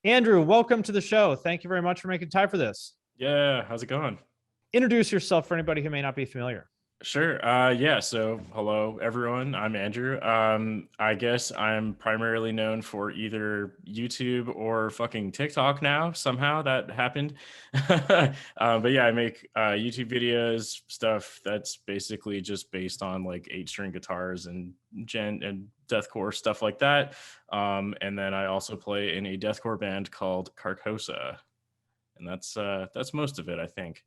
Andrew, welcome to the show. Thank you very much for making time for this. Yeah, how's it going? Introduce yourself for anybody who may not be familiar. Sure. Yeah, so hello everyone. I'm Andrew. I guess I'm primarily known for either YouTube or fucking TikTok now. Somehow that happened. But yeah, I make YouTube videos, stuff that's basically just based on like eight-string guitars and gen and deathcore stuff like that. And then I also play in a deathcore band called Carcosa. And that's most of it, I think.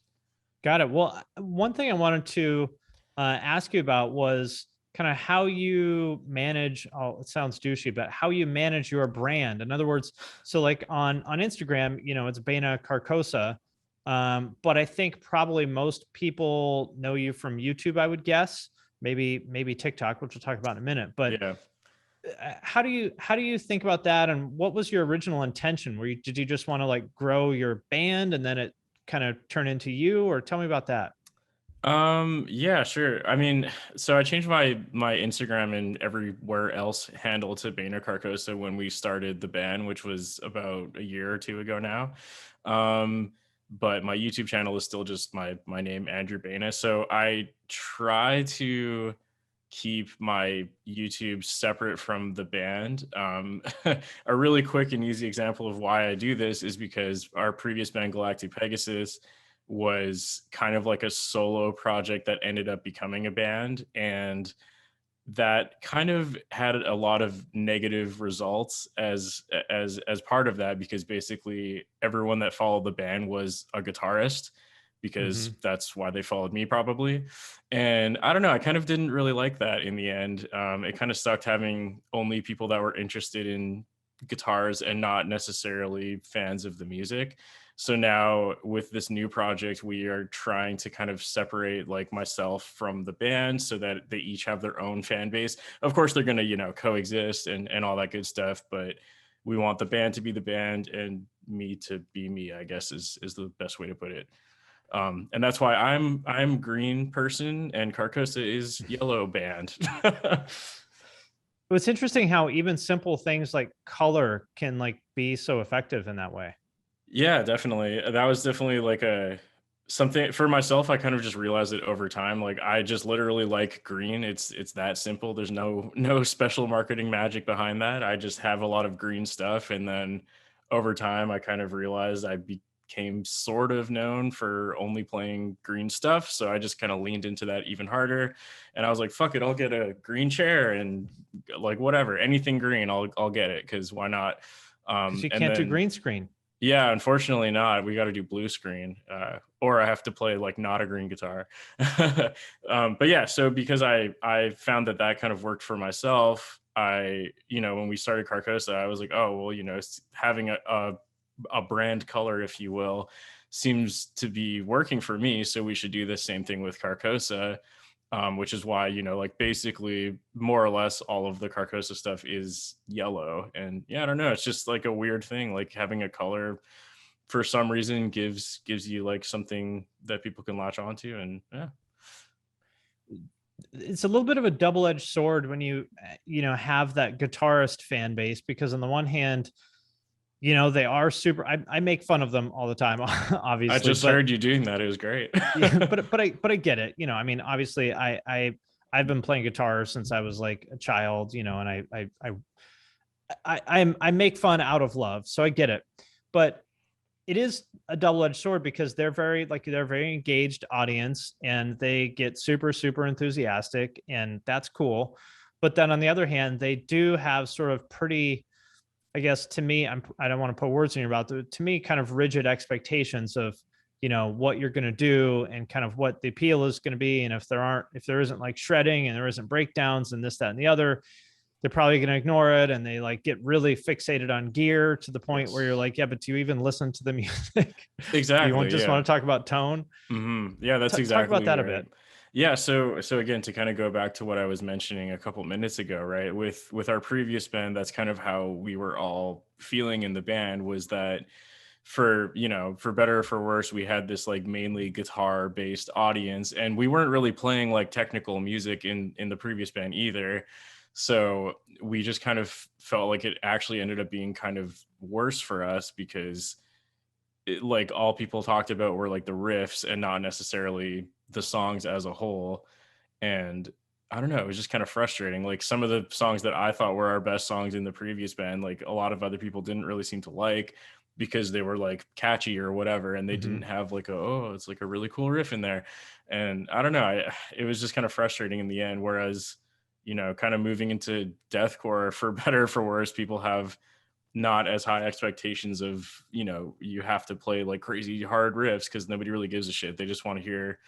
Got it. Well, one thing I wanted to ask you about was kind of how you manage. Oh, it sounds douchey, but how you manage your brand. In other words, so like on Instagram, it's BAENA Carcosa, but I think probably most people know you from YouTube. I would guess maybe TikTok, which we'll talk about in a minute. But Yeah. how do you think about that, and what was your original intention? Did you just want to like grow your band and then it kind of turn into you, or tell me about that? Yeah, sure. I mean, so I changed my Instagram and everywhere else handle to Boehner Carcosa when we started the band, which was about a year or two ago now. But my YouTube channel is still just my name, Andrew Boehner. So I try to keep my YouTube separate from the band. A really quick and easy example of why I do this is because our previous band, Galactic Pegasus, was kind of like a solo project that ended up becoming a band, and that kind of had a lot of negative results as part of that, because basically everyone that followed the band was a guitarist, because Hmm. that's why they followed me probably. And I don't know, I kind of didn't really like that in the end. It kind of sucked having only people that were interested in guitars and not necessarily fans of the music. So now with this new project, we are trying to kind of separate like myself from the band so that they each have their own fan base. Of course, they're going to, coexist and all that good stuff, but we want the band to be the band and me to be me, I guess is the best way to put it. And that's why I'm green person and Carcosa is yellow band. It's interesting how even simple things like color can like be so effective in that way. Yeah, definitely. That was definitely like a something for myself. I kind of just realized it over time. Like I just literally like green. It's that simple. There's no special marketing magic behind that. I just have a lot of green stuff, and then over time I kind of realized I became sort of known for only playing green stuff. So I just kind of leaned into that even harder. And I was like, fuck it, I'll get a green chair and like whatever, anything green, I'll get it, because why not? Because you And can't do then green screen. yeah, unfortunately not. We got to do blue screen, or I have to play like not a green guitar. But yeah, so because I found that kind of worked for myself, when we started Carcosa, I was like, oh well, having a brand color, if you will, seems to be working for me. So we should do the same thing with Carcosa, which is why, like basically more or less all of the Carcosa stuff is yellow. And yeah, I don't know, it's just like a weird thing, like having a color for some reason gives you like something that people can latch onto. And yeah. It's a little bit of a double-edged sword when have that guitarist fan base, because on the one hand, they are super. I make fun of them all the time, I obviously, just but heard you doing that. It was great. yeah, but I get it. I mean, obviously, I've been playing guitar since I was like a child, and I make fun out of love, so I get it. But it is a double-edged sword, because they're very engaged audience, and they get super super enthusiastic, and that's cool. But then on the other hand, they do have sort of pretty, I guess, to me, I don't want to put words in your mouth, to me, kind of rigid expectations of, what you're going to do and kind of what the appeal is going to be. And if there isn't like shredding and there isn't breakdowns and this, that, and the other, they're probably going to ignore it. And they like get really fixated on gear to the point where you're Yes, like, yeah, but do you even listen to the music? Do you want exactly. just Yeah. want to talk about tone? Yeah, that's Talk about exactly that a right. bit. Yeah, so again, to kind of go back to what I was mentioning a couple minutes ago, right? With our previous band, that's kind of how we were all feeling in the band, was that for better or for worse, we had this like mainly guitar based audience, and we weren't really playing like technical music in the previous band either. So we just kind of felt like it actually ended up being kind of worse for us because like all people talked about were like the riffs and not necessarily the songs as a whole. And I don't know, it was just kind of frustrating. Like some of the songs that I thought were our best songs in the previous band, like a lot of other people didn't really seem to like because they were like catchy or whatever, and they didn't have like it's like a really cool riff in there. And I don't know, it was just kind of frustrating in the end. Whereas, kind of moving into deathcore, for better or for worse, people have not as high expectations of, you have to play like crazy hard riffs because nobody really gives a shit. They just want to hear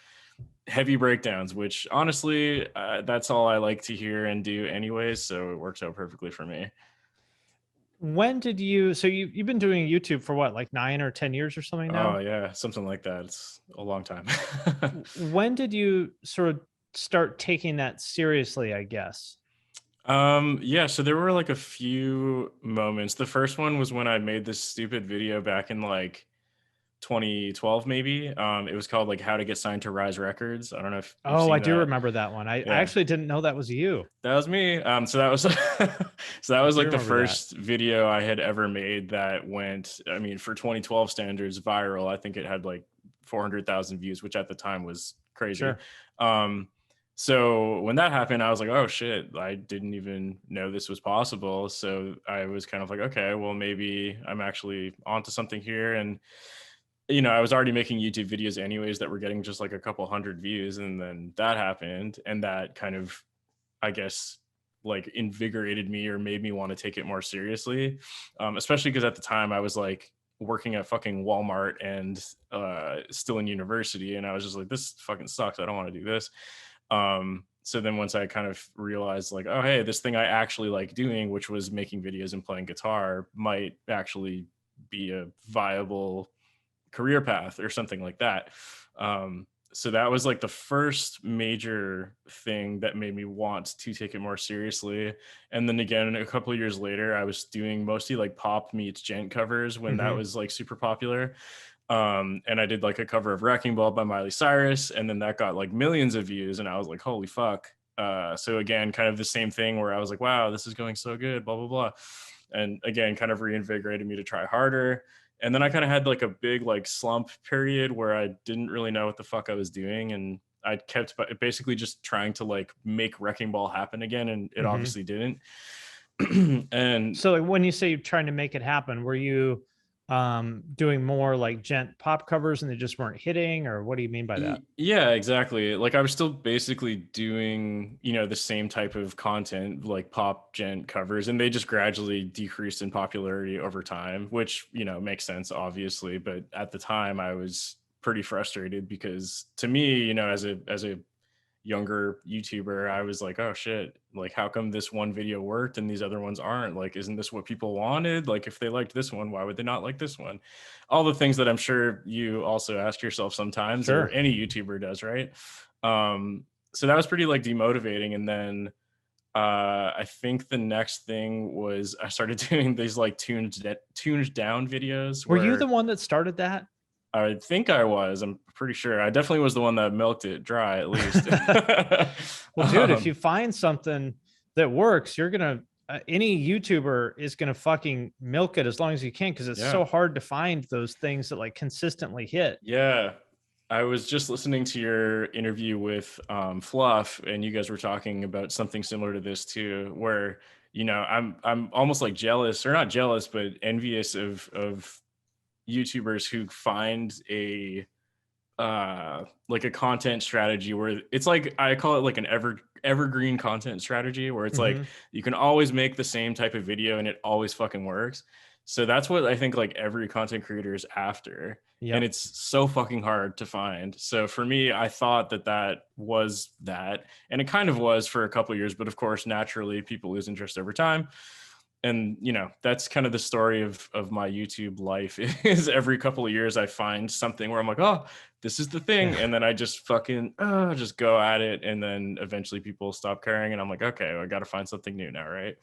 heavy breakdowns, which honestly, that's all I like to hear and do anyways. So it works out perfectly for me. When did you, so you've been doing YouTube for what, like 9 or 10 years or something Oh now? yeah, something like that. It's a long time. When did you sort of start taking that seriously, I guess? Yeah, so there were like a few moments. The first one was when I made this stupid video back in like 2012 maybe. It was called like How to Get Signed to Rise Records. I don't know if you've Oh, I seen do that. remember that one. I Yeah. actually didn't know that was you. That was me. So that was so that I was do like the remember that. first video I had ever made that went, I mean, for 2012 standards, viral. I think it had like 400,000 views, which at the time was crazy. Sure. Um, so when that happened, I was like, oh shit, I didn't even know this was possible. So I was kind of like, okay, well, maybe I'm actually onto something here. And I was already making YouTube videos anyways that were getting just like a couple hundred views. And then that happened. And that kind of, I guess, like invigorated me or made me want to take it more seriously. Especially because at the time I was like working at fucking Walmart and still in university. And I was just like, this fucking sucks. I don't want to do this. So then once I kind of realized like, oh, hey, this thing I actually like doing, which was making videos and playing guitar, might actually be a viable career path or something like that. So that was like the first major thing that made me want to take it more seriously. And then again, a couple of years later, I was doing mostly like pop meets gent covers when that Hmm. was like super popular. And I did like a cover of Wrecking Ball by Miley Cyrus, and then that got like millions of views, and I was like, holy fuck. So again, kind of the same thing where I was like, wow, this is going so good, blah blah blah. And again, kind of reinvigorated me to try harder. And then I kind of had like a big like slump period where I didn't really know what the fuck I was doing, and I kept basically just trying to like make Wrecking Ball happen again, and it Hmm. obviously didn't. And So like, when you say you're trying to make it happen, were you doing more like gent pop covers and they just weren't hitting, or what do you mean by that? Yeah, exactly. Like I was still basically doing, the same type of content like pop gent covers, and they just gradually decreased in popularity over time, which, makes sense obviously, but at the time I was pretty frustrated because to me, as a younger YouTuber, I was like, oh shit, like how come this one video worked and these other ones aren't? Like, isn't this what people wanted? Like, if they liked this one, why would they not like this one? All the things that I'm sure you also ask yourself sometimes, or Sure. any YouTuber does, right? So that was pretty like demotivating. And then I think the next thing was I started doing these like tuned down videos Were you the where one that started that? I think I was. I'm pretty sure. I definitely was the one that milked it dry, at least. Well, dude, if you um, find something that works, you're gonna any YouTuber is gonna fucking milk it as long as you can, because it's yeah, so hard to find those things that like consistently hit. yeah. I was just listening to your interview with Fluff, and you guys were talking about something similar to this too, where I'm almost like jealous, or not jealous, but envious of YouTubers who find a like a content strategy where it's like, I call it like an evergreen content strategy, where it's like Hmm. you can always make the same type of video and it always fucking works. So that's what I think like every content creator is after, and Yep. it's so fucking hard to find. So for me, I thought that was that, and it kind of was for a couple of years, but of course naturally people lose interest over time. And that's kind of the story of my YouTube life is every couple of years I find something where I'm like, oh, this is the thing, Yeah. and then I just fucking just go at it, and then eventually people stop caring, and I'm like, okay, well, I got to find something new now, right?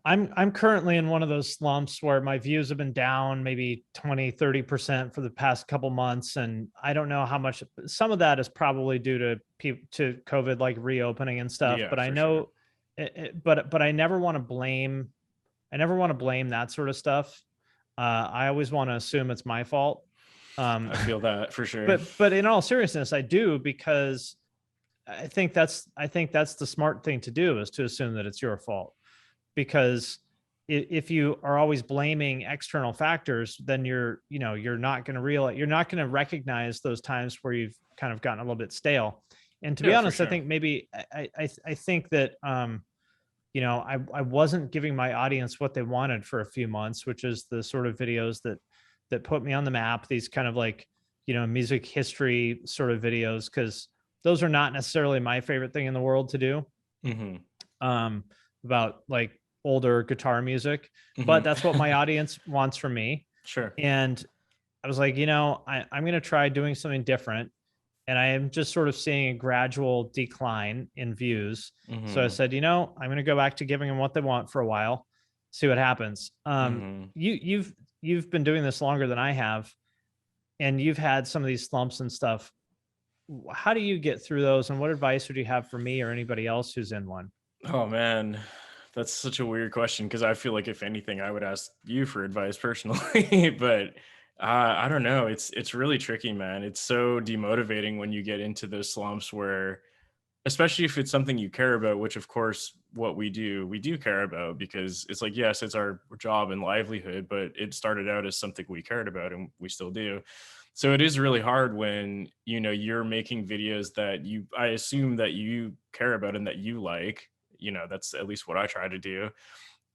I'm currently in one of those slumps where my views have been down maybe 20-30% for the past couple months, and I don't know how much. Some of that is probably due to to COVID like reopening and stuff, Yeah, but I for sure. know but I never want to blame. I never want to blame that sort of stuff. I always want to assume it's my fault. I feel that for sure. But in all seriousness, I do, because I think that's the smart thing to do, is to assume that it's your fault. Because if you are always blaming external factors, then you're not going to realize, you're not going to recognize those times where you've kind of gotten a little bit stale. And to be Yeah, for honest, I sure. think maybe I think that I wasn't giving my audience what they wanted for a few months, which is the sort of videos that put me on the map, these kind of like, music history sort of videos, because those are not necessarily my favorite thing in the world to do, Hmm. um, about like older guitar music, but Hmm. that's what my audience wants from me. Sure. And I was like, I'm going to try doing something different. And I am just sort of seeing a gradual decline in views. So I Hmm. said, I'm going to go back to giving them what they want for a while, see what happens. Hmm. You've been doing this longer than I have, and you've had some of these slumps and stuff. How do you get through those? And what advice would you have for me or anybody else who's in one? Oh man, that's such a weird question, because I feel like if anything, I would ask you for advice personally. But I don't know. It's really tricky, man. It's so demotivating when you get into those slumps where, especially if it's something you care about, which of course what we do care about, because it's like, yes, it's our job and livelihood, but it started out as something we cared about and we still do. So it is really hard when, you're making videos that I assume that you care about and that you like. That's at least what I try to do.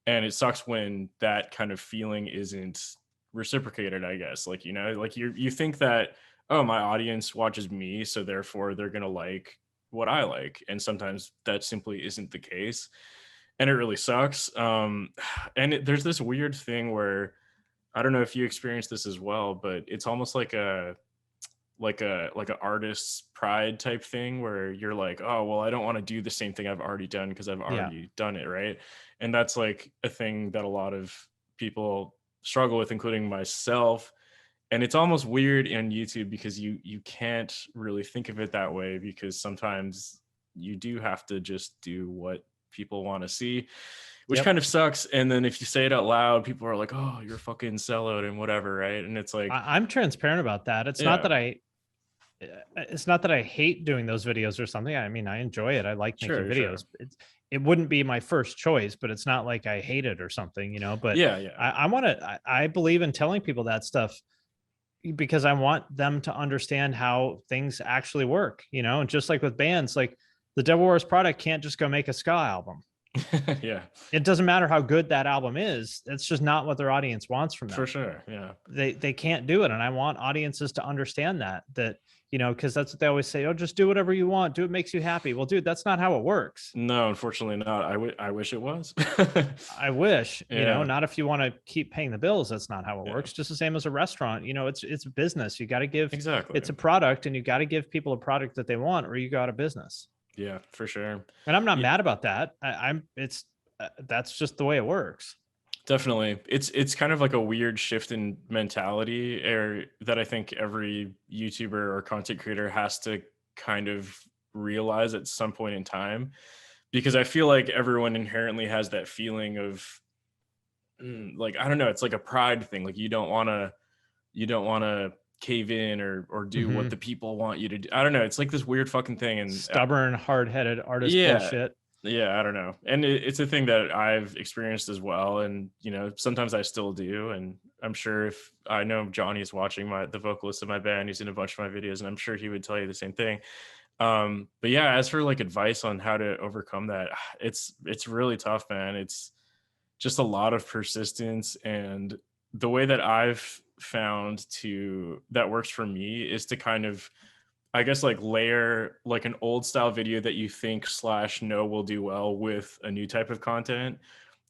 And it sucks when that kind of feeling isn't reciprocated, I guess. Like, like you think that, oh, my audience watches me, so therefore they're gonna like what I like. And sometimes that simply isn't the case. And it really sucks. And there's this weird thing where, I don't know if you experience this as well, but it's almost like a artist's pride type thing, where you're like, oh well, I don't want to do the same thing I've already done because I've Yeah. already done it, right? And that's like a thing that a lot of people struggle with, including myself. And it's almost weird in YouTube, because you can't really think of it that way, because sometimes you do have to just do what people want to see, which Yep. kind of sucks. And then if you say it out loud, people are like, oh, you're a fucking sellout and whatever, right? And it's like, I'm transparent about that. yeah, It's not that I hate doing those videos or something. I mean, I enjoy it. I like making sure. videos. It wouldn't be my first choice, but it's not like I hate it or something, But Yeah. I want to. I believe in telling people that stuff, because I want them to understand how things actually work, And just like with bands, like the Devil Wears Prada can't just go make a ska album. Yeah, It doesn't matter how good that album is. It's just not what their audience wants from for them. sure. Yeah. They can't do it, and I want audiences to understand that because that's what they always say. Oh, just do whatever you want, do what makes you happy. Well, dude, that's not how it works. No, unfortunately not. I wish it was. I wish, Yeah. not if you want to keep paying the bills. That's not how it Yeah. works. Just the same as a restaurant. It's business. You got to give. Exactly. It's a product, and you got to give people a product that they want, or you go out of business. Yeah, for sure. And I'm not Yeah, mad about that. I'm it's That's just the way it works. definitely. It's kind of like a weird shift in mentality, that I think every YouTuber or content creator has to kind of realize at some point in time, because I feel like everyone inherently has that feeling of, like, I don't know, it's like a pride thing. Like, you don't want to cave in or do what Hmm. the people want you to do. I don't know. It's like this weird fucking thing. And Stubborn, hard-headed artist yeah, bullshit. yeah, I don't know. And it's a thing that I've experienced as well. And, sometimes I still do. And I'm sure, if I know Johnny's watching, the vocalist of my band, he's in a bunch of my videos, and I'm sure he would tell you the same thing. But yeah, as for like advice on how to overcome that, it's really tough, man. It's just a lot of persistence. And the way that I've found to that works for me is to kind of, I guess, like layer like an old style video that you think slash know will do well with a new type of content.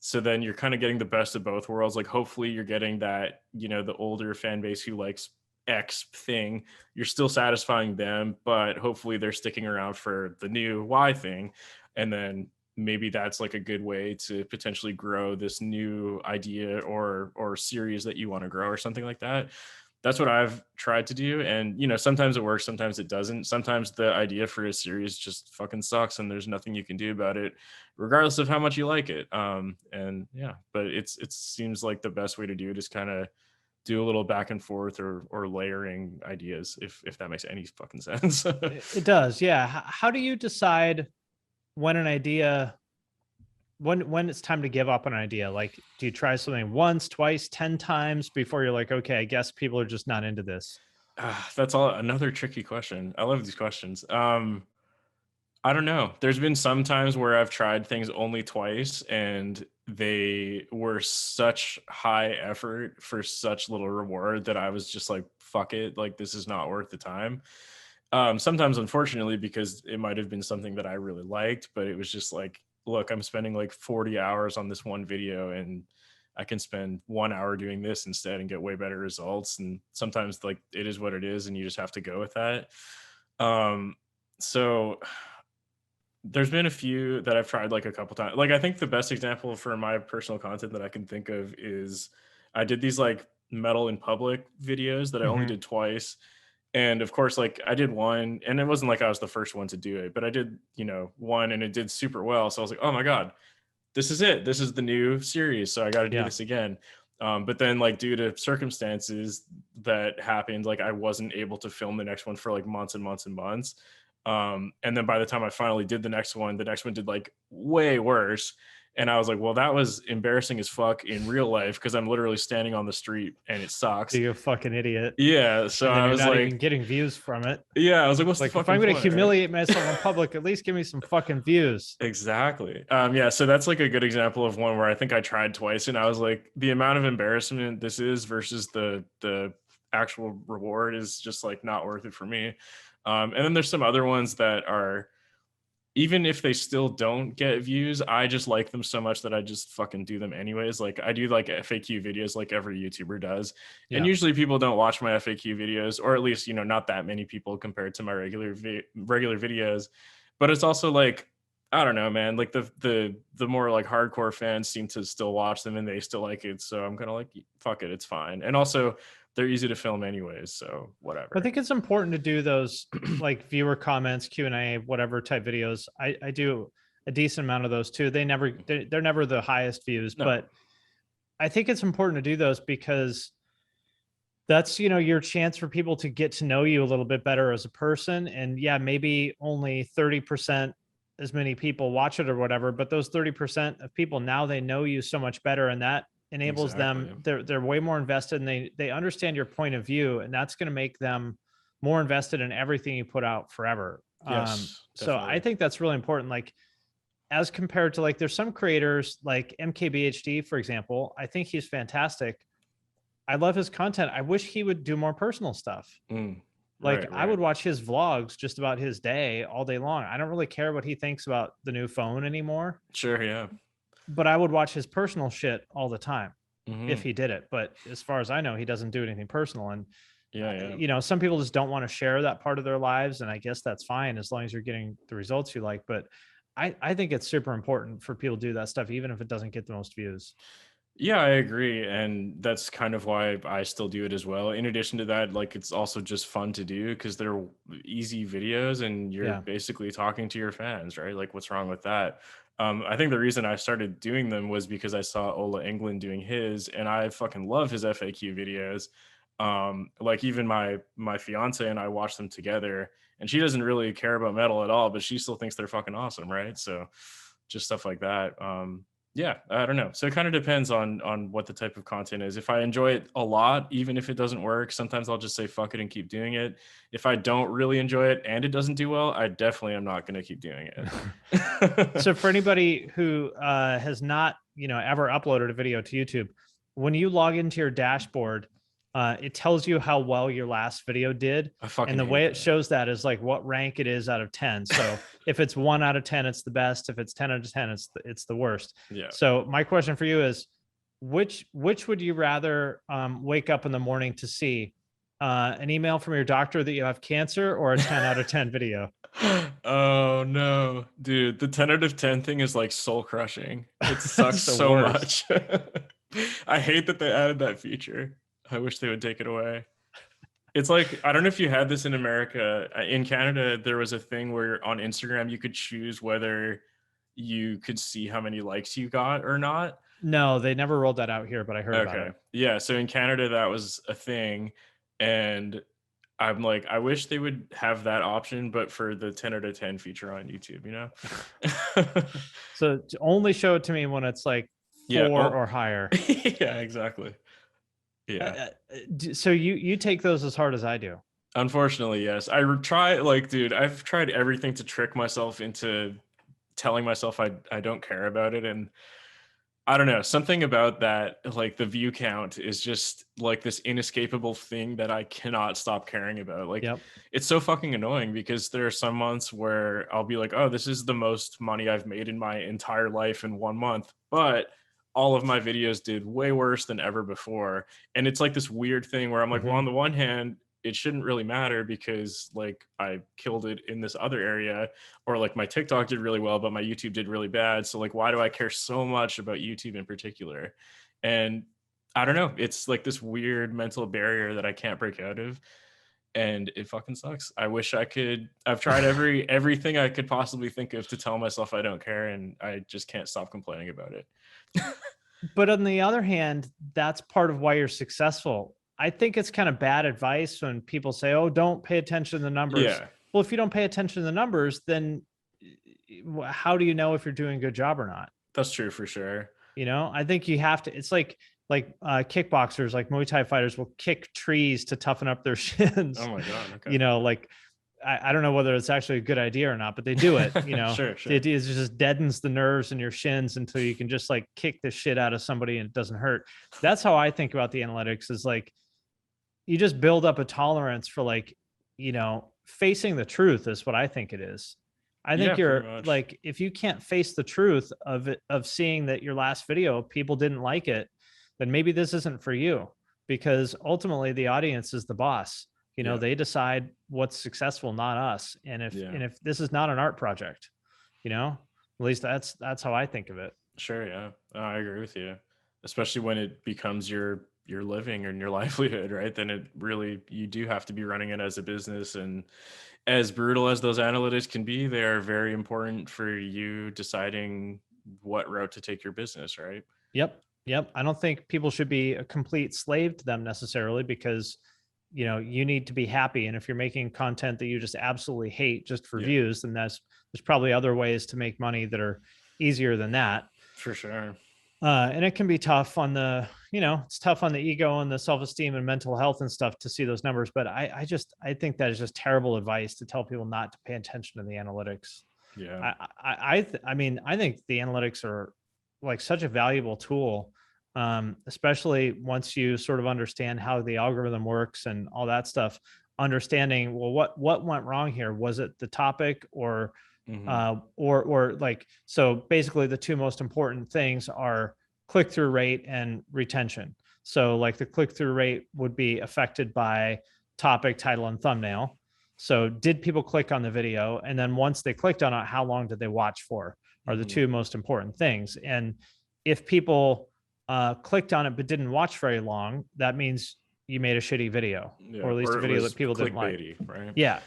So then you're kind of getting the best of both worlds. Like, hopefully you're getting that, the older fan base who likes X thing. You're still satisfying them, but hopefully they're sticking around for the new Y thing. And then maybe that's like a good way to potentially grow this new idea or series that you want to grow, or something like that. that's what I've tried to do. And, you know, sometimes it works, sometimes it doesn't. Sometimes the idea for a series just fucking sucks and there's nothing you can do about it, regardless of how much you like it. And yeah, but it seems like the best way to do it is kind of do a little back and forth or layering ideas, if that makes any fucking sense. It does. Yeah. How do you decide when an idea, when it's time to give up on an idea? Like, do you try something once, twice, 10 times before you're like, okay, I guess people are just not into this? That's all another tricky question. I love these questions. I don't know. There's been some times where I've tried things only twice and they were such high effort for such little reward that I was just like, fuck it. Like, this is not worth the time. Sometimes, unfortunately, because it might have been something that I really liked, but it was just like, look, I'm spending like 40 hours on this one video and I can spend 1 hour doing this instead and get way better results. And sometimes, like, it is what it is and you just have to go with that. So there's been a few that I've tried like a couple times. Like, I think the best example for my personal content that I can think of is I did these like metal in public videos that I only did twice. And of course, like I did one and it wasn't like I was the first one to do it, but I did, you know, one and it did super well. So I was like, oh my God, this is it. This is the new series. So I got to do this again. But then like due to circumstances that happened, like I wasn't able to film the next one for like months and months and months. And then by the time I finally did the next one did like way worse. And I was like, well, that was embarrassing as fuck in real life because I'm literally standing on the street and it sucks. You're a fucking idiot. Yeah. So And then I you're was not like, even getting views from it. yeah, I was like, what's Like, the if fucking I'm going to point, right? humiliate myself in public, at least give me some fucking views. Exactly. Yeah, so that's like a good example of one where I think I tried twice and I was like, the amount of embarrassment this is versus the actual reward is just like not worth it for me. And then there's some other ones that are, even if they still don't get views, I just like them so much that I just fucking do them anyways. Like I do like FAQ videos like every YouTuber does. And usually people don't watch my FAQ videos, or at least, you know, not that many people compared to my regular videos. But it's also like, I don't know, man, like the more like hardcore fans seem to still watch them and they still like it. So I'm kind of like, fuck it, it's fine. And also they're easy to film anyways, so whatever. I think it's important to do those like viewer comments, Q&A, whatever type videos. I do a decent amount of those too. They're never the highest views, but I think it's important to do those because that's, you know, your chance for people to get to know you a little bit better as a person. And yeah, maybe only 30% as many people watch it or whatever, but those 30% of people, now they know you so much better, and that enables them, they're way more invested, and they understand your point of view, and that's going to make them more invested in everything you put out forever. So I think that's really important. Like, as compared to like, there's some creators like MKBHD, for example. I think he's fantastic. I love his content. I wish he would do more personal stuff. Like, I would watch his vlogs just about his day all day long. I don't really care what he thinks about the new phone anymore. Sure, yeah. But I would watch his personal shit all the time if he did it. But as far as I know, he doesn't do anything personal. And, you know, some people just don't want to share that part of their lives. And I guess that's fine as long as you're getting the results you like. But I think it's super important for people to do that stuff, even if it doesn't get the most views. Yeah, I agree. And that's kind of why I still do it as well. In addition to that, like it's also just fun to do because they're easy videos and you're basically talking to your fans, right? Like, what's wrong with that? I think the reason I started doing them was because I saw Ola England doing his, and I fucking love his FAQ videos. Like even my fiance and I watch them together, and she doesn't really care about metal at all, but she still thinks they're fucking awesome, right? So just stuff like that. Yeah, I don't know. So it kind of depends on what the type of content is. If I enjoy it a lot, even if it doesn't work, sometimes I'll just say fuck it and keep doing it. If I don't really enjoy it and it doesn't do well, I definitely am not going to keep doing it. So for anybody who has not, you know, ever uploaded a video to YouTube, when you log into your dashboard, it tells you how well your last video did. And the way it shows that is like what rank it is out of 10. So if it's 1 out of 10, it's the best. If it's 10 out of 10, it's the worst. Yeah. So my question for you is, which would you rather wake up in the morning to see? An email from your doctor that you have cancer, or a 10 out of 10 video? Oh no, dude, the 10 out of 10 thing is like soul crushing. It sucks so much. I hate that they added that feature. I wish they would take it away. It's like, I don't know if you had this in America. In Canada, there was a thing where on Instagram you could choose whether you could see how many likes you got or not. No, they never rolled that out here, but I heard about Okay. it. Yeah. So in Canada, that was a thing. And I'm like, I wish they would have that option, but for the 10 out of 10 feature on YouTube, you know? So only show it to me when it's like Yeah. 4 or higher. Yeah, exactly. Yeah. So you take those as hard as I do. Unfortunately, yes. Try, like, dude, I've tried everything to trick myself into telling myself I don't care about it. And I don't know, something about that, like the view count is just like this inescapable thing that I cannot stop caring about. Like, Yep. it's so fucking annoying because there are some months where I'll be like, oh, this is the most money I've made in my entire life in 1 month. But all of my videos did way worse than ever before. And it's like this weird thing where I'm like, well, on the one hand, it shouldn't really matter because like I killed it in this other area, or like my TikTok did really well, but my YouTube did really bad. So like, why do I care so much about YouTube in particular? And I don't know. It's like this weird mental barrier that I can't break out of. And it fucking sucks. I wish I could. I've tried everything I could possibly think of to tell myself I don't care, and I just can't stop complaining about it. But on the other hand, that's part of why you're successful. I think it's kind of bad advice when people say, "Oh, don't pay attention to the numbers." Yeah. Well, if you don't pay attention to the numbers, then how do you know if you're doing a good job or not? That's true for sure. I think you have to. It's like kickboxers, like Muay Thai fighters will kick trees to toughen up their shins. Oh my god. Okay. Like I don't know whether it's actually a good idea or not, but they do it. Sure. The idea is it just deadens the nerves in your shins until you can just like kick the shit out of somebody and it doesn't hurt. That's how I think about the analytics, is like you just build up a tolerance for like, facing the truth is what I think it is. I think Yeah, you're pretty much. like, if you can't face the truth of it, of seeing that your last video, people didn't like it, then maybe this isn't for you, because ultimately the audience is the boss. Yeah. They decide what's successful, not us. And if this is not an art project, at least that's how I think of it. Sure, yeah. I agree with you. Especially when it becomes your living and your livelihood, right? Then it really, you do have to be running it as a business. And as brutal as those analytics can be, they are very important for you deciding what route to take your business, right? Yep. I don't think people should be a complete slave to them necessarily, because you need to be happy. And if you're making content that you just absolutely hate just for views, then there's probably other ways to make money that are easier than that. For sure. And it can be tough on the, it's tough on the ego and the self-esteem and mental health and stuff to see those numbers. But I think that is just terrible advice to tell people not to pay attention to the analytics. Yeah. I mean, I think the analytics are like such a valuable tool, especially once you sort of understand how the algorithm works and all that stuff. Understanding, well, what went wrong here? Was it the topic or like, so basically the two most important things are click-through rate and retention. So like the click-through rate would be affected by topic, title, and thumbnail. So did people click on the video? And then once they clicked on it, how long did they watch for, are the two most important things. And if people clicked on it but didn't watch very long, that means you made a shitty video, or at least a video that people didn't like. Right? Yeah.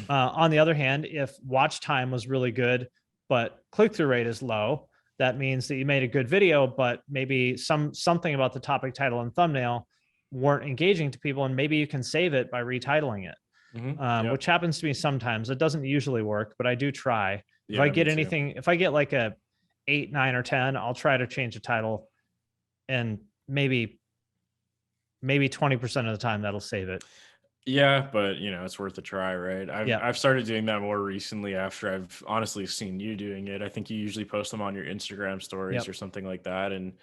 On the other hand, if watch time was really good, but click-through rate is low, that means that you made a good video, but maybe something about the topic, title, and thumbnail weren't engaging to people, and maybe you can save it by retitling it, which happens to me sometimes. It doesn't usually work, but I do try. If I get anything, if I get like a 8, 9, or 10, I'll try to change the title, and maybe 20% of the time that'll save it. Yeah, but it's worth a try, right? I've started doing that more recently after I've honestly seen you doing it. I think you usually post them on your Instagram stories or something like that, and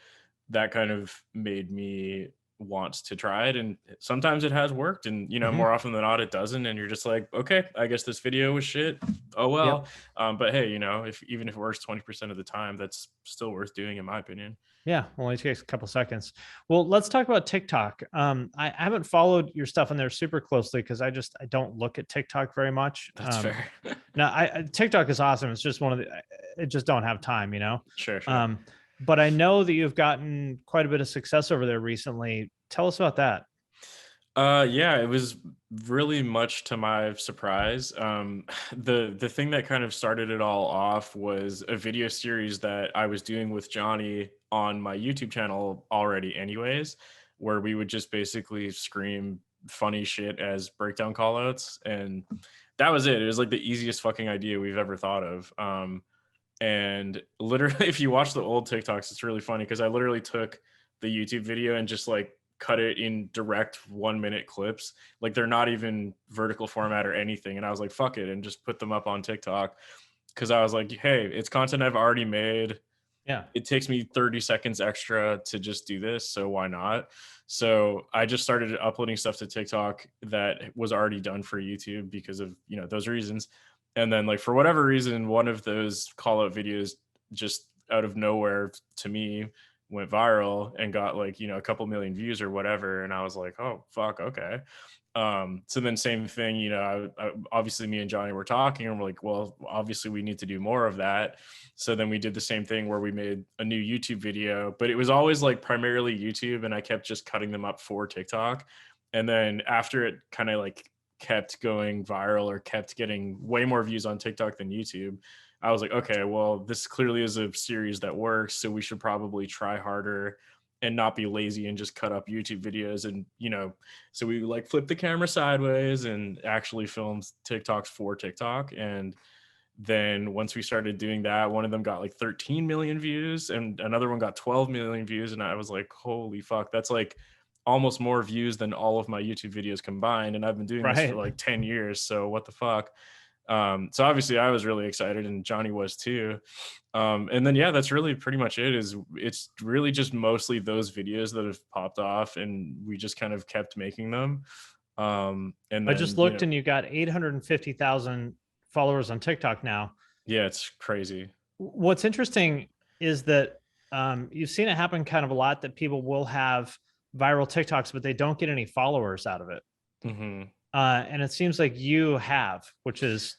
that kind of made me want to try it. And sometimes it has worked, and more often than not it doesn't, and you're just like, okay, I guess this video was shit. Oh well. But hey, even if it works 20% of the time, that's still worth doing, in my opinion. Yeah, only takes a couple seconds. Well, let's talk about TikTok. I haven't followed your stuff on there super closely because I don't look at TikTok very much. That's fair. Now, TikTok is awesome. It's just I just don't have time, Sure. But I know that you've gotten quite a bit of success over there recently. Tell us about that. Yeah, it was really much to my surprise. The thing that kind of started it all off was a video series that I was doing with Johnny on my YouTube channel already anyways, where we would just basically scream funny shit as breakdown callouts, and that was it. It was like the easiest fucking idea we've ever thought of. And literally, if you watch the old TikToks, it's really funny because I literally took the YouTube video and just like cut it in direct 1 minute clips. Like they're not even vertical format or anything. And I was like, fuck it, and just put them up on TikTok because I was like, hey, it's content I've already made. Yeah. It takes me 30 seconds extra to just do this. So why not? So I just started uploading stuff to TikTok that was already done for YouTube because of, those reasons. And then like for whatever reason, one of those call out videos just out of nowhere to me went viral and got like, a couple million views or whatever. And I was like, oh fuck, okay. So then same thing, obviously me and Johnny were talking and we're like, well, obviously we need to do more of that. So then we did the same thing where we made a new YouTube video, but it was always like primarily YouTube, and I kept just cutting them up for TikTok. And then after it kind of like kept going viral or kept getting way more views on TikTok than YouTube, I was like, okay, well, this clearly is a series that works, so we should probably try harder and not be lazy and just cut up YouTube videos. And, so we like flipped the camera sideways and actually filmed TikToks for TikTok. And then once we started doing that, one of them got like 13 million views and another one got 12 million views. And I was like, holy fuck, that's like almost more views than all of my YouTube videos combined. And I've been doing this for like 10 years. So what the fuck? So obviously I was really excited and Johnny was too. And then, yeah, that's really pretty much it. It's really just mostly those videos that have popped off and we just kind of kept making them. And then, I just looked and you got 850,000 followers on TikTok now. Yeah, it's crazy. What's interesting is that you've seen it happen kind of a lot, that people will have viral TikToks, but they don't get any followers out of it. Mm-hmm. And it seems like you have, which is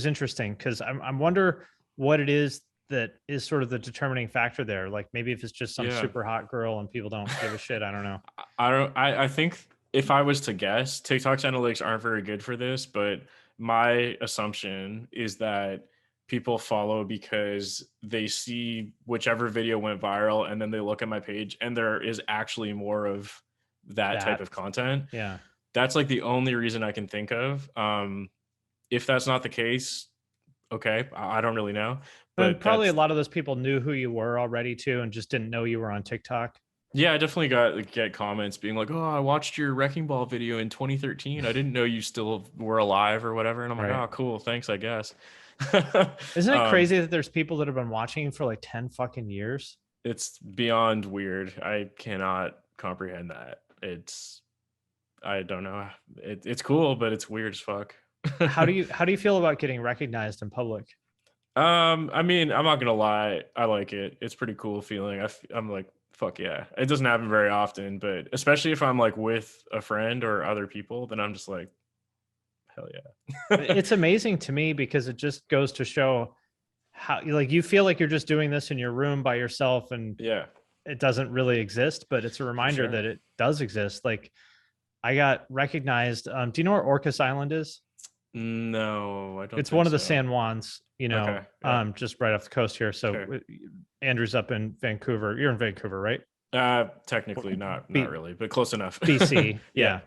interesting, because I wonder what it is that is sort of the determining factor there. Like maybe if it's just some super hot girl and people don't give a shit. I don't know. I think if I was to guess, TikTok's analytics aren't very good for this, but my assumption is that people follow because they see whichever video went viral and then they look at my page and there is actually more of that type of content. Yeah. That's like the only reason I can think of. If that's not the case, okay, I don't really know. But probably a lot of those people knew who you were already too, and just didn't know you were on TikTok. Yeah, I definitely get comments being like, "Oh, I watched your Wrecking Ball video in 2013. I didn't know you still were alive or whatever." And I'm like, "Oh, cool, thanks, I guess." Isn't it crazy that there's people that have been watching for like 10 fucking years? It's beyond weird. I cannot comprehend that. I don't know. It's cool, but it's weird as fuck. How do you feel about getting recognized in public? I mean, I'm not gonna lie, I like it. It's pretty cool feeling. I'm like, fuck yeah. It doesn't happen very often, but especially if I'm like with a friend or other people, then I'm just like, hell yeah. It's amazing to me because it just goes to show how like you feel like you're just doing this in your room by yourself, and yeah, it doesn't really exist, but it's a reminder that it does exist. Like I got recognized. Do you know where Orcas Island is? No, I don't. It's one of the San Juans, just right off the coast here. So Andrew's up in Vancouver. You're in Vancouver, right? Technically not really, but close enough. BC, yeah.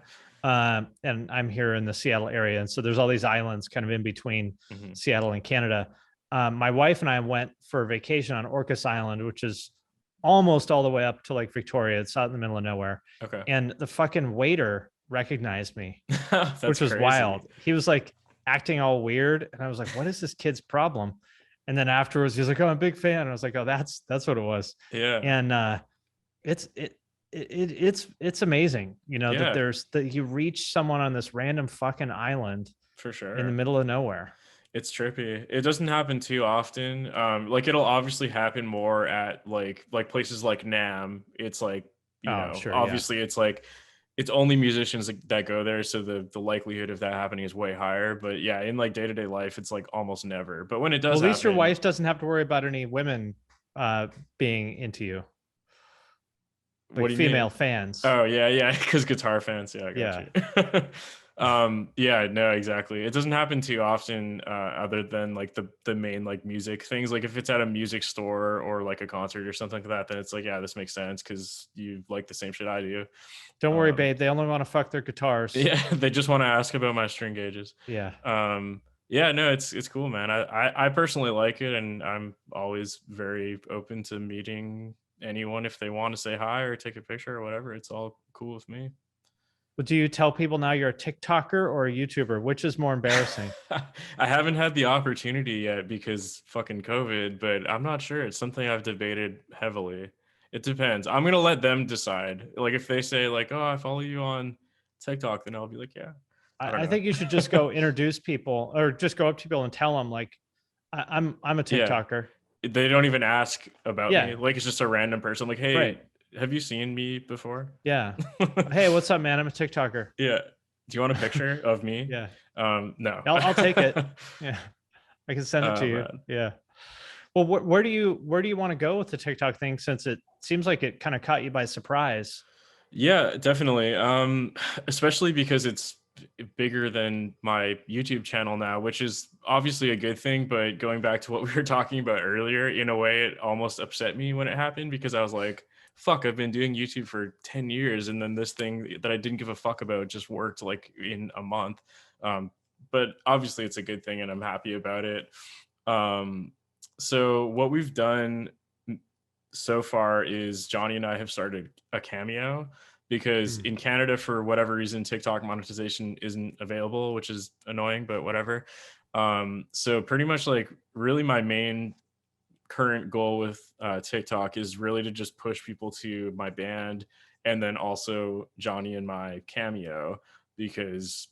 And I'm here in the Seattle area, and so there's all these islands kind of in between Seattle and Canada. My wife and I went for a vacation on Orcas Island, which is almost all the way up to Lake Victoria. It's out in the middle of nowhere. Okay. And the fucking waiter recognized me, which was wild. He was like acting all weird, and I was like, "What is this kid's problem?" And then afterwards, he was like, "Oh, I'm a big fan." And I was like, "Oh, that's what it was." Yeah. And it's amazing, that you reach someone on this random fucking island for sure in the middle of nowhere. It's trippy. It doesn't happen too often. Like it'll obviously happen more at like places like NAM. It's like, obviously it's like, it's only musicians that go there. So the likelihood of that happening is way higher. But yeah, in like day-to-day life, it's like almost never. But when it does, at least your wife doesn't have to worry about any women being into you. What like do you female mean? fans. Oh yeah, because guitar fans. Yeah, I got Yeah. you. Yeah, no, exactly. It doesn't happen too often, other than like the main like music things. Like if it's at a music store or like a concert or something like that, then it's like, yeah, this makes sense because you like the same shit I do. Don't worry, Um, babe. They only want to fuck their guitars. yeah, they just want to ask about my string gauges. Yeah. Yeah, no, it's cool, man. I personally like it, and I'm always very open to meeting anyone if they want to say hi or take a picture or whatever. It's all cool with me. But do you tell people now you're a TikToker or a YouTuber? Which is more embarrassing? I haven't had the opportunity yet because fucking COVID, but I'm not sure. It's something I've debated heavily. It depends. I'm gonna let them decide. Like if they say like, "Oh, I follow you on TikTok," then I'll be like, "Yeah." I don't I know. think you should just go introduce people or just go up to people and tell them like, I'm a Yeah, TikToker. they don't even ask about Yeah. me. Like it's just a random person. Like, Right. "Hey, have you seen me before?" Yeah. Hey, what's up, man? I'm a TikToker. Yeah. Do you want a picture of me? Yeah. No. I'll take it. Yeah. I can send it to Oh you. man. Yeah. Well, where do you want to go with the TikTok thing since it seems like it kind of caught you by surprise? Yeah, definitely. Especially because it's bigger than my YouTube channel now, which is obviously a good thing. But going back to what we were talking about earlier, in a way, it almost upset me when it happened because I was like, fuck, I've been doing YouTube for 10 years. And then this thing that I didn't give a fuck about just worked like in a month. Um, but obviously, it's a good thing and I'm happy about it. Um, so, what we've done so far is Johnny and I have started a Cameo because Mm. in Canada, for whatever reason, TikTok monetization isn't available, which is annoying, but whatever. So pretty much like really my main current goal with TikTok is really to just push people to my band and then also Johnny and my Cameo because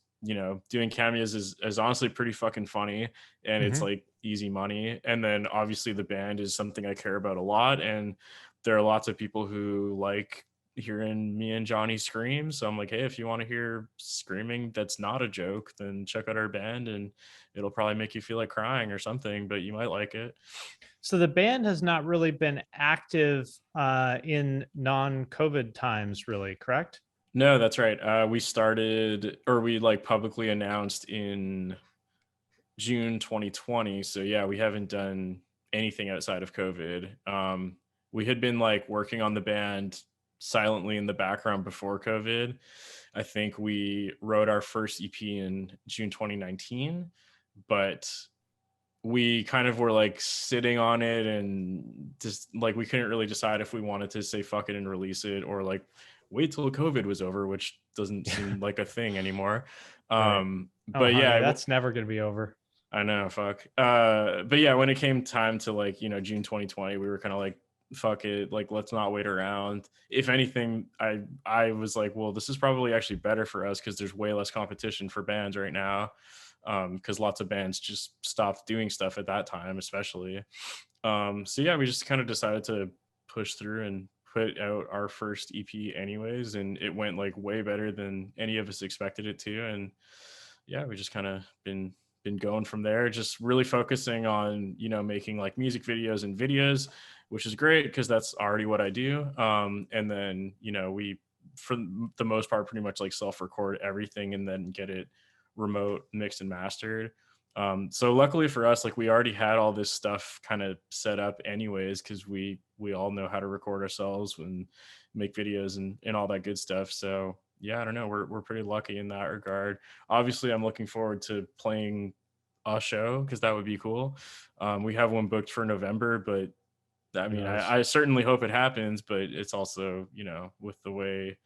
doing cameos is honestly pretty fucking funny and it's Hmm. like easy money, and then obviously the band is something I care about a lot, and there are lots of people who like hearing me and Johnny scream, so I'm like, hey, if you want to hear screaming that's not a joke, then check out our band and it'll probably make you feel like crying or something, but you might like it. So the band has not really been active in non-COVID times, really, correct? No, that's right. We started, or we like publicly announced in June 2020. So yeah, we haven't done anything outside of COVID. We had been like working on the band silently in the background before COVID. I think we wrote our first EP in June 2019, but we kind of were like sitting on it and just like we couldn't really decide if we wanted to say fuck it and release it or like wait till COVID was over, which doesn't seem like a thing anymore. Right. Oh, But honey, yeah, that's never going to be over. I know, fuck. But yeah, when it came time to like, June 2020, we were kind of like, fuck it, like let's not wait around. If anything, I was like, well, this is probably actually better for us because there's way less competition for bands right now. Because lots of bands just stopped doing stuff at that time, especially. So yeah, we just kind of decided to push through and put out our first EP anyways, and it went like way better than any of us expected it to. And yeah, we just kind of been going from there, just really focusing on making like music videos and videos, which is great because that's already what I do. And then we for the most part pretty much like self-record everything and then get it remote mixed and mastered. So luckily for us, like we already had all this stuff kind of set up anyways because we all know how to record ourselves and make videos and all that good stuff. So yeah, I don't know, we're pretty lucky in that regard. Obviously I'm looking forward to playing a show because that would be cool. We have one booked for November, but I Who mean, knows? I certainly hope it happens, but it's also, with the way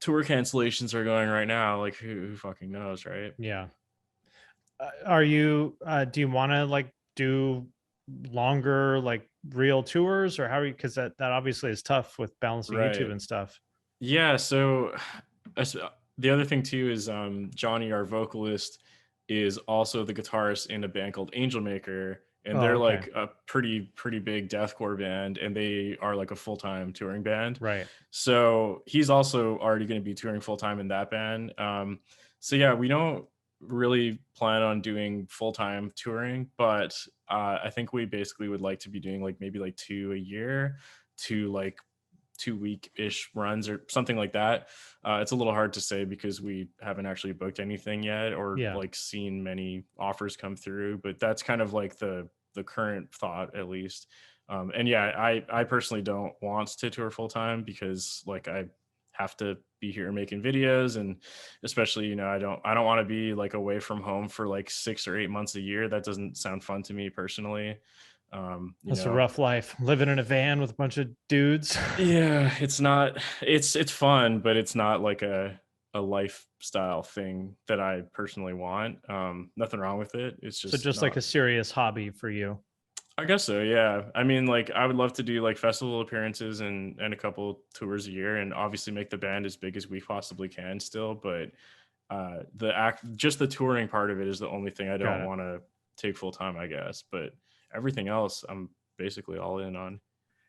tour cancellations are going right now, like who fucking knows, right? Yeah. Do you want to like do longer, like real tours or how are you? Because that obviously is tough with balancing YouTube Right. and stuff. Yeah. So the other thing too is Johnny, our vocalist, is also the guitarist in a band called Angel Maker, and Oh, they're okay. like a pretty big deathcore band, and they are like a full-time touring band. Right. So he's also already going to be touring full-time in that band. So yeah, we don't really plan on doing full-time touring, but I think we basically would like to be doing like maybe like two a year to like 2-week-ish runs or something like that. It's a little hard to say because we haven't actually booked anything yet or Yeah. like seen many offers come through, but that's kind of like the current thought at least. And yeah, I personally don't want to tour full time because like I have to be here making videos, and especially, I don't want to be like away from home for like 6 or 8 months a year. That doesn't sound fun to me personally. You That's a know, rough life, living in a van with a bunch of dudes. yeah, it's not, it's fun, but it's not like a lifestyle thing that I personally want. Nothing wrong with it. It's So just just like not. a serious hobby for you. I guess so, yeah. I mean, like, I would love to do like festival appearances and a couple tours a year, and obviously make the band as big as we possibly can still. But just the touring part of it is the only thing I Got don't it. want to take full time, I guess. But everything else, I'm basically all in on.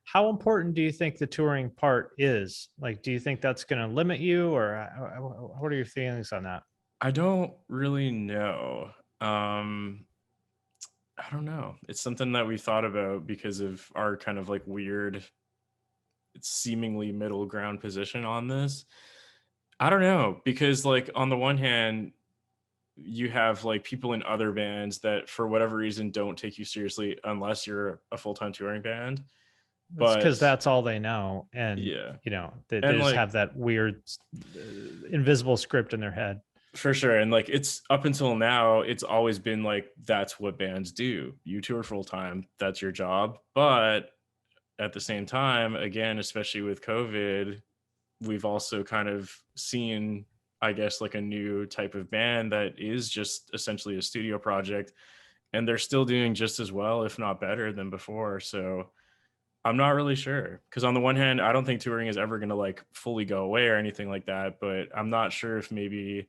How important do you think the touring part is? Like, do you think that's going to limit you, or what are your feelings on that? I don't really know. Um, I don't know. It's something that we thought about because of our kind of like weird, seemingly middle ground position on this. I don't know, because like on the one hand, you have like people in other bands that for whatever reason don't take you seriously unless you're a full-time touring band. It's because But that's all they know, and yeah. they And just like have that weird invisible script in their head. for sure. And like it's up until now, it's always been like that's what bands do. You tour full time, that's your job. But at the same time, again, especially with COVID, we've also kind of seen, I guess, like a new type of band that is just essentially a studio project, and they're still doing just as well, if not better than before. So I'm not really sure, because on the one hand, I don't think touring is ever going to like fully go away or anything like that, but I'm not sure if maybe,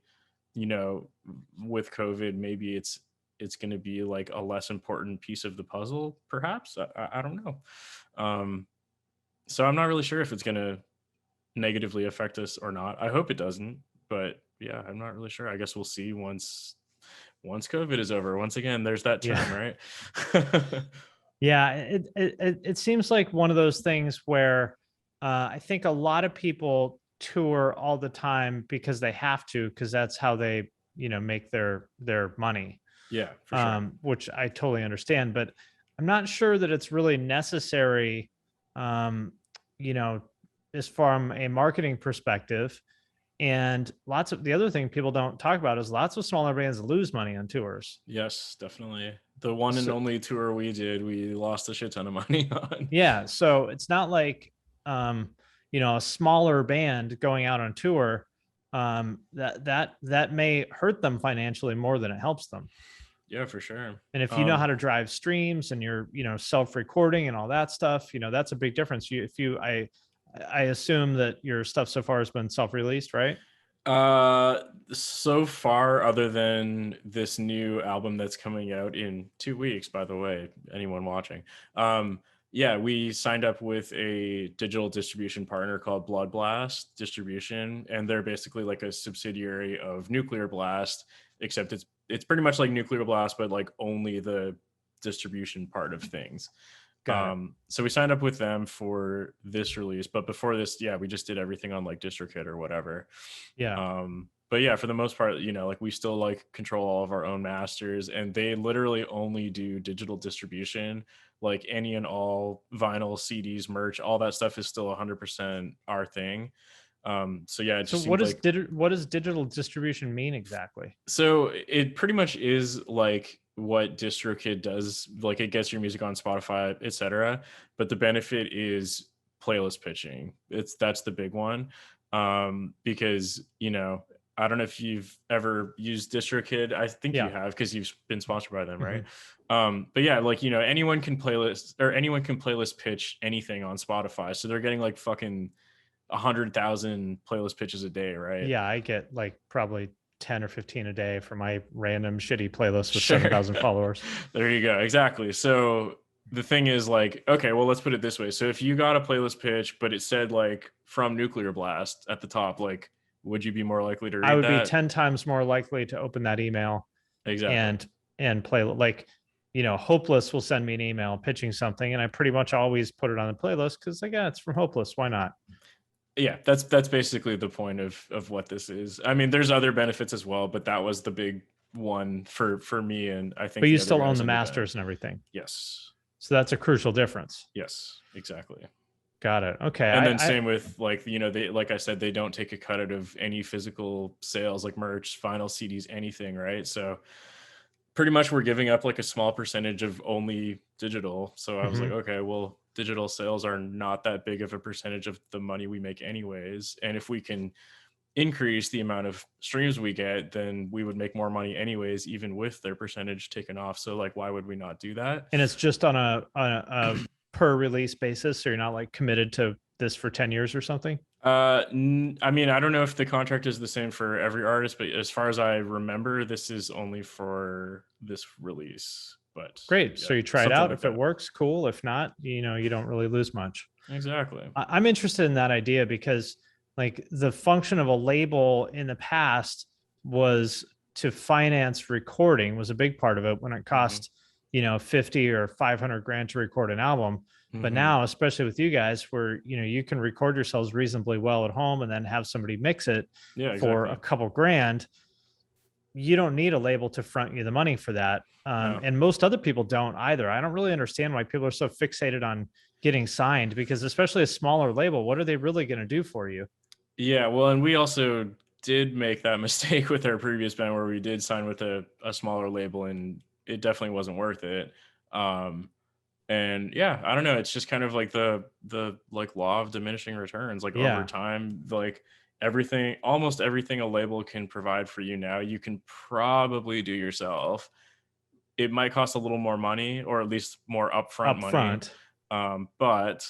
you know, with COVID, maybe it's going to be like a less important piece of the puzzle, perhaps. I don't know. Um, so I'm not really sure if it's going to negatively affect us or not. I hope it doesn't, but yeah, I'm not really sure. I guess we'll see once COVID is over. Once again, there's that Yeah. term, right? Yeah, it seems like one of those things where I think a lot of people tour all the time because they have to, because that's how they make their money, Yeah, for sure. which I totally understand. But I'm not sure that it's really necessary, um, you know, as from a marketing perspective. And lots of the other thing people don't talk about is lots of smaller bands lose money on tours. Yes, definitely. The one and So only tour we did, we lost a shit ton of money on. yeah, so it's not like um, a smaller band going out on tour, that may hurt them financially more than it helps them. Yeah, for sure. And if you know how to drive streams and you're, self-recording and all that stuff, that's a big difference. I assume that your stuff so far has been self-released, right? Uh, so far, other than this new album that's coming out in 2 weeks, by the way, anyone watching, yeah, we signed up with a digital distribution partner called Blood Blast Distribution, and they're basically like a subsidiary of Nuclear Blast, except it's pretty much like Nuclear Blast, but like only the distribution part of things. Got it. So we signed up with them for this release, but before this, yeah, we just did everything on like DistroKid or whatever. Yeah. But yeah, for the most part, like we still like control all of our own masters, and they literally only do digital distribution. Like any and all vinyl, CDs, merch, all that stuff is still 100% our thing. So yeah, it So just seemed like, what does digital distribution mean exactly? so it pretty much is like what DistroKid does. Like it gets your music on Spotify, etc. But the benefit is playlist pitching. That's the big one. Because I don't know if you've ever used DistroKid. I think you Yeah. have because you've been sponsored by them, right? Mhm. But yeah, like anyone can playlist pitch anything on Spotify. So they're getting like fucking 100,000 playlist pitches a day, right? Yeah, I get like probably 10 or 15 a day for my random shitty playlist with Sure. 7,000 followers. There you go. Exactly. So the thing is like, okay, well, let's put it this way. So if you got a playlist pitch, but it said like from Nuclear Blast at the top, like, would you be more likely to I read would be that? 10 times more likely to open that email Exactly. and play like, Hopeless will send me an email pitching something, and I pretty much always put it on the playlist because like, yeah, it's from Hopeless. Why not? Yeah, that's basically the point of what this is. I mean, there's other benefits as well, but that was the big one for me, and I think But you the other still own guys the in the band. masters and everything. Yes. So that's a crucial difference. Yes, exactly. Got it. Okay. And then same with like, they, like I said, they don't take a cut out of any physical sales, like merch, vinyl, CDs, anything, right? So pretty much we're giving up like a small percentage of only digital. So I was like, okay, well, digital sales are not that big of a percentage of the money we make anyways. And if we can increase the amount of streams we get, then we would make more money anyways, even with their percentage taken off. So like, why would we not do that? And it's just on a per release basis. So you're not like committed to this for 10 years or something? I mean, I don't know if the contract is the same for every artist, but as far as I remember, this is only for this release. But great. yeah, So you try it something out. like If that. it works, cool. If not, you don't really lose much. Exactly. I'm interested in that idea because like the function of a label in the past was to finance recording was a big part of it when it cost, 50 or 500 grand to record an album. But now, especially with you guys where, you can record yourselves reasonably well at home and then have somebody mix it for a couple grand. You don't need a label to front you the money for that. No. And most other people don't either. I don't really understand why people are so fixated on getting signed, because especially a smaller label, what are they really going to do for you? Yeah, well, and we also did make that mistake with our previous band where we did sign with a smaller label, and it definitely wasn't worth it. And yeah, I don't know, it's just kind of like the like law of diminishing returns. Like over time, like almost everything a label can provide for you now, you can probably do yourself. It might cost a little more money, or at least more upfront money. But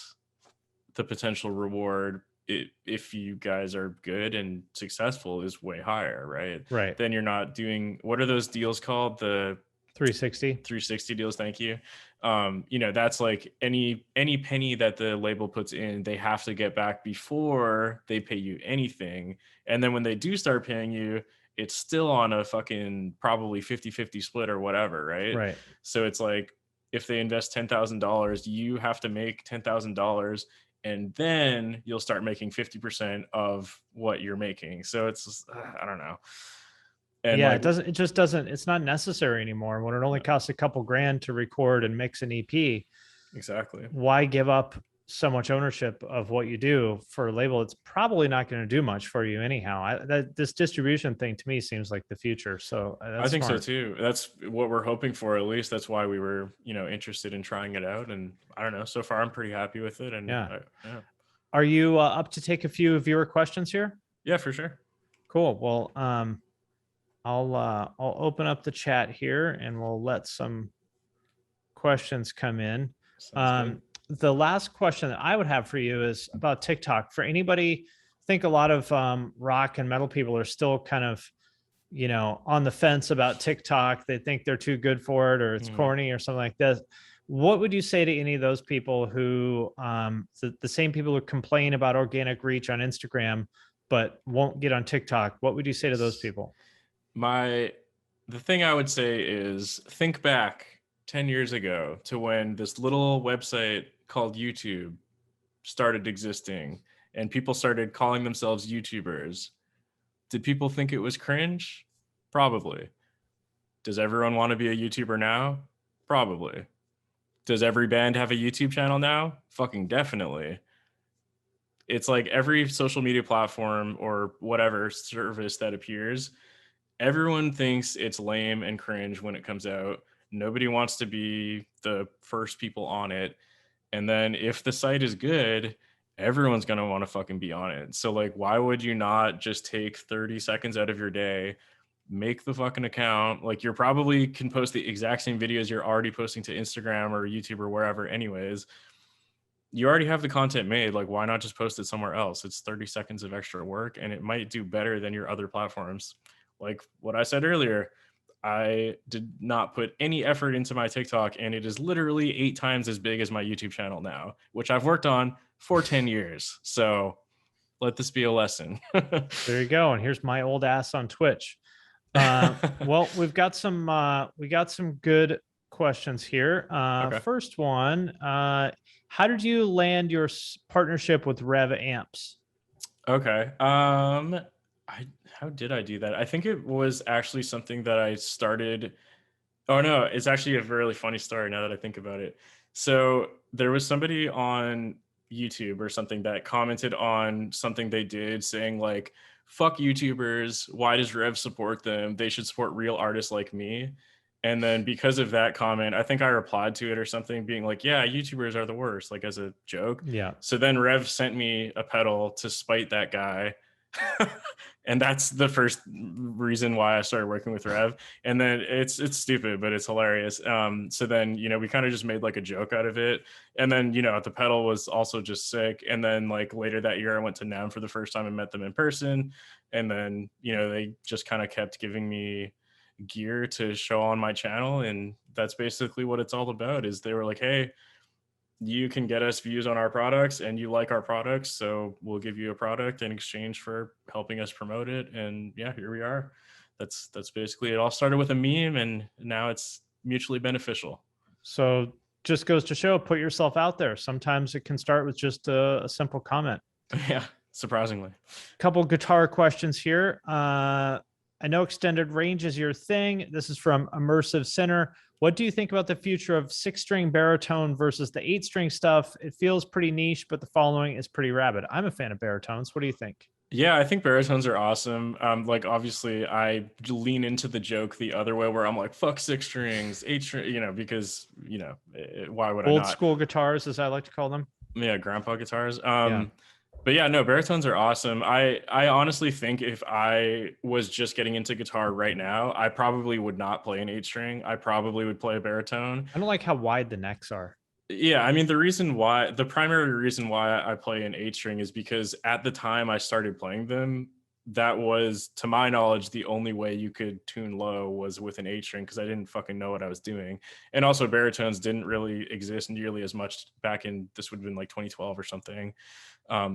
the potential reward, if you guys are good and successful, is way higher, right? Right. Then you're not doing, what are those deals called? The 360 deals. Thank you. That's like any penny that the label puts in, they have to get back before they pay you anything. And then when they do start paying you, it's still on a fucking probably 50-50 split or whatever, right? Right. So it's like, if they invest $10,000, you have to make $10,000, and then you'll start making 50% of what you're making. So it's just, I don't know. And yeah, it's not necessary anymore when it only costs a couple grand to record and mix an EP. Exactly. Why give up so much ownership of what you do for a label? It's probably not going to do much for you anyhow. This distribution thing to me seems like the future. So I think so too. That's what we're hoping for. At least that's why we were, interested in trying it out. And I don't know, so far I'm pretty happy with it. And Are you up to take a few viewer questions here? Yeah, for sure. Cool. Well, I'll open up the chat here and we'll let some questions come in. The last question that I would have for you is about TikTok. For anybody, I think a lot of rock and metal people are still kind of, on the fence about TikTok. They think they're too good for it, or it's corny or something like this. What would you say to any of those people who, the same people who complain about organic reach on Instagram, but won't get on TikTok? What would you say to those people? The thing I would say is think back 10 years ago to when this little website called YouTube started existing and people started calling themselves YouTubers. Did people think it was cringe? Probably. Does everyone want to be a YouTuber now? Probably. Does every band have a YouTube channel now? Fucking definitely. It's like every social media platform or whatever service that appears, everyone thinks it's lame and cringe when it comes out. Nobody wants to be the first people on it. And then if the site is good, everyone's going to want to fucking be on it. So like, why would you not just take 30 seconds out of your day, make the fucking account? Like, you're probably can post the exact same videos you're already posting to Instagram or YouTube or wherever anyways. You already have the content made. Like, why not just post it somewhere else? It's 30 seconds of extra work and it might do better than your other platforms. Like what I said earlier, I did not put any effort into my TikTok, and it is literally 8 times as big as my YouTube channel now, which I've worked on for 10 years. So let this be a lesson. There you go. And here's my old ass on Twitch. Well, we got some good questions here. Okay. First one, how did you land your partnership with Rev Amps? Okay. I how did I do that? I think it was actually something that I started. Oh no, it's actually a really funny story now that I think about it. So there was somebody on YouTube or something that commented on something they did saying like, fuck YouTubers, why does Rev support them? They should support real artists like me. And then because of that comment, I think I replied to it or something being like, yeah, YouTubers are the worst, like as a joke. Yeah. So then Rev sent me a pedal to spite that guy. And that's the first reason why I started working with Rev. And then it's stupid, but it's hilarious. So then, we kind of just made like a joke out of it. And then, the pedal was also just sick. And then like later that year, I went to NAMM for the first time and met them in person. And then, they just kind of kept giving me gear to show on my channel. And that's basically what it's all about. Is they were like, hey, you can get us views on our products and you like our products, so we'll give you a product in exchange for helping us promote it. And yeah, here we are. That's basically it. All started with a meme and now it's mutually beneficial. So just goes to show, put yourself out there. Sometimes it can start with just a simple comment. Yeah, surprisingly. Couple guitar questions here. I know extended range is your thing. This is from Immersive Sinner. What do you think about the future of 6-string baritone versus the 8-string stuff? It feels pretty niche, but the following is pretty rabid. I'm a fan of baritones. What do you think? Yeah, I think baritones are awesome. Like obviously I lean into the joke the other way where I'm like, fuck 6 strings, 8 string, because, why would I Old not? school guitars, as I like to call them. Yeah, grandpa guitars. Yeah. But yeah, no, baritones are awesome. I honestly think if I was just getting into guitar right now, I probably would not play an 8-string. I probably would play a baritone. I don't like how wide the necks are. Yeah, I mean the primary reason why I play an 8-string is because at the time I started playing them, that was, to my knowledge, the only way you could tune low was with an 8-string because I didn't fucking know what I was doing. And also baritones didn't really exist nearly as much back in, this would have been like 2012 or something.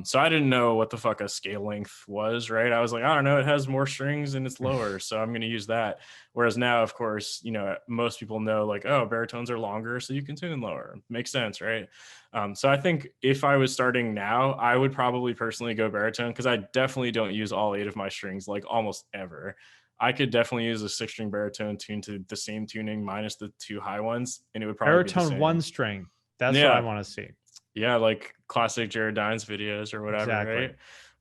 So I didn't know what the fuck a scale length was, right? I was like, I don't know, it has more strings and it's lower, so I'm going to use that. Whereas now, of course, most people know like, oh, baritones are longer, so you can tune lower. Makes sense, right? So I think if I was starting now, I would probably personally go baritone because I definitely don't use all 8 of my strings like almost ever. I could definitely use a 6-string baritone tuned to the same tuning minus the 2 high ones, and it would probably be the Baritone same. 1-string. That's what I want to see. Yeah, like classic Jared Dines videos or whatever, Exactly.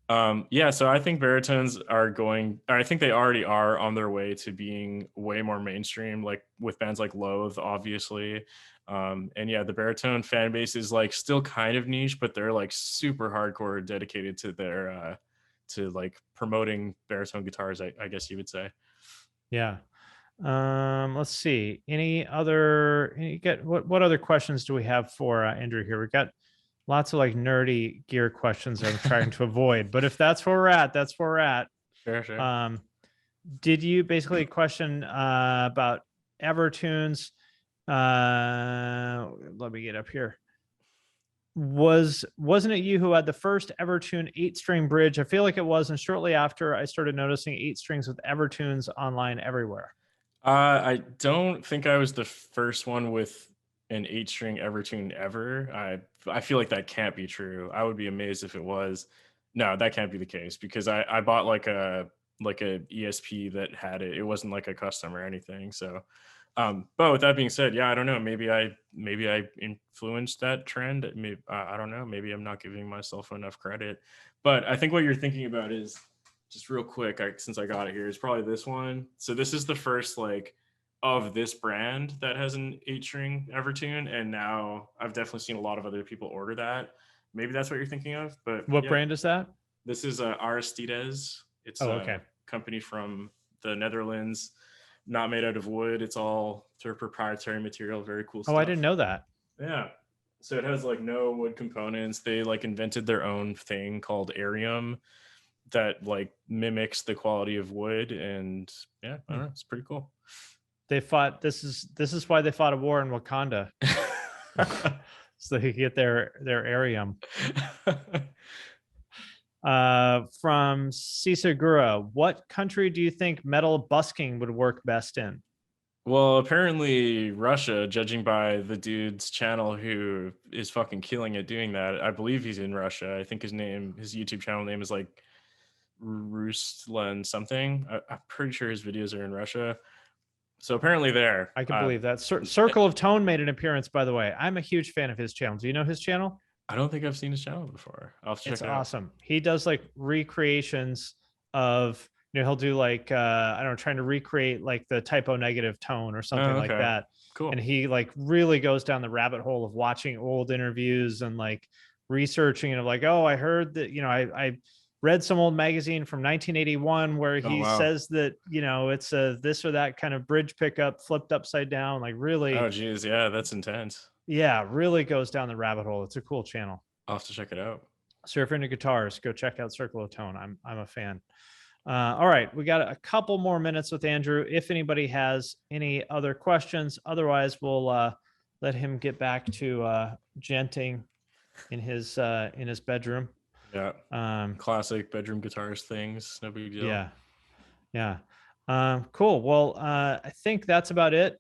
right? Yeah, so I think baritones I think they already are on their way to being way more mainstream, like with bands like Loathe, obviously. And yeah, the baritone fan base is like still kind of niche, but they're like super hardcore dedicated to their to like promoting baritone guitars, I guess you would say. Yeah. Let's see. What other questions do we have for Andrew here? We got lots of like nerdy gear questions I'm trying to avoid, but if that's where we're at, that's where we're at. Sure. Did you basically a question about Evertunes? Let me get up here. Wasn't it you who had the first Evertune 8-string bridge? I feel like it was, and shortly after I started noticing 8 strings with Evertunes online everywhere. I don't think I was the first one with an 8-string Evertune ever. I feel like that can't be true. I would be amazed if it was. No, that can't be the case because I bought like a ESP that had it. It wasn't like a custom or anything. So, but with that being said, yeah, I don't know. Maybe I influenced that trend. Maybe I don't know. Maybe I'm not giving myself enough credit. But I think what you're thinking about is, just real quick, since I got it here, is probably this one. So this is the first like of this brand that has an 8-string Evertune, and now I've definitely seen a lot of other people order that. Maybe that's what you're thinking of, but What yeah, brand is that? this is Aristides. It's okay. a company from the Netherlands, not made out of wood. It's all their proprietary material. Very cool stuff. Oh, I didn't know that. Yeah. So it has like no wood components. They like invented their own thing called Arium that like mimics the quality of wood, and yeah, I don't know, it's pretty cool. They fought. This is why they fought a war in Wakanda, so they could get their Arium. From Cisagura, what country do you think metal busking would work best in? Well, apparently Russia, judging by the dude's channel who is fucking killing it doing that. I believe he's in Russia. I think his YouTube channel name is like Ruslan something. I'm pretty sure his videos are in Russia. So apparently there. I can believe that. Circle of Tone made an appearance, by the way. I'm a huge fan of his channel. Do you know his channel? I don't think I've seen his channel before. I'll have to check it out. It's awesome. He does like recreations of, he'll do like I don't know, trying to recreate like the typo negative tone or something like that. Cool. And he like really goes down the rabbit hole of watching old interviews and like researching and like, oh, I heard that, I read some old magazine from 1981 where he says that, it's a this or that kind of bridge pickup flipped upside down, like really. Oh geez, yeah, that's intense. Yeah, really goes down the rabbit hole. It's a cool channel. I'll have to check it out. So if you're into guitars, go check out Circle of Tone. I'm a fan. All right, we got a couple more minutes with Andrew. If anybody has any other questions, otherwise we'll let him get back to genting in his bedroom. Yeah. Classic bedroom guitarist things. No big deal. Yeah. Cool. Well, I think that's about it.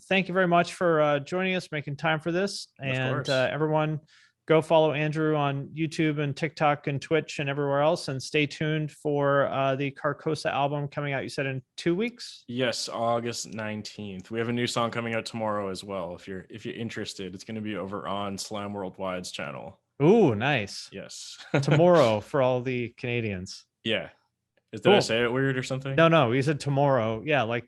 Thank you very much for joining us, making time for this. And everyone, go follow Andrew on YouTube and TikTok and Twitch and everywhere else. And stay tuned for the Carcosa album coming out, you said, in 2 weeks? Yes, August 19th. We have a new song coming out tomorrow as well. If you're interested, it's going to be over on Slam Worldwide's channel. Ooh, nice. Yes. Tomorrow for all the Canadians. Yeah. Did I say it weird or something? No, you said tomorrow. Yeah, like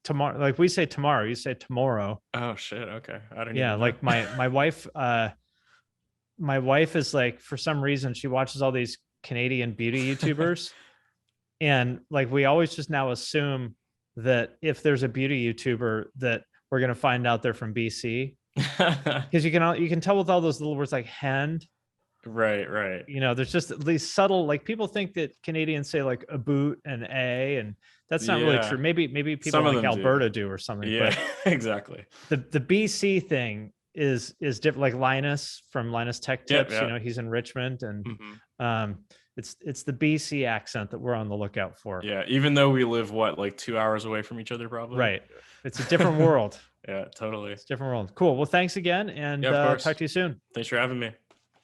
tomorrow. Like we say tomorrow, you say tomorrow. Oh shit. Okay. I don't know. Yeah, like my wife is like, for some reason, she watches all these Canadian beauty YouTubers. And like we always just now assume that if there's a beauty YouTuber that we're gonna find out they're from BC. Because you can tell with all those little words like hand. Right. There's just these subtle, like people think that Canadians say like a boot and a, and that's not really true. Maybe people like Alberta do or something. Yeah, but exactly. The BC thing is different, like Linus from Linus Tech Tips. Yep. He's in Richmond, and it's the BC accent that we're on the lookout for. Yeah, even though we live like 2 hours away from each other, probably. Right. It's a different world. Yeah, totally. It's a different world. Cool. Well, thanks again, and talk to you soon. Thanks for having me.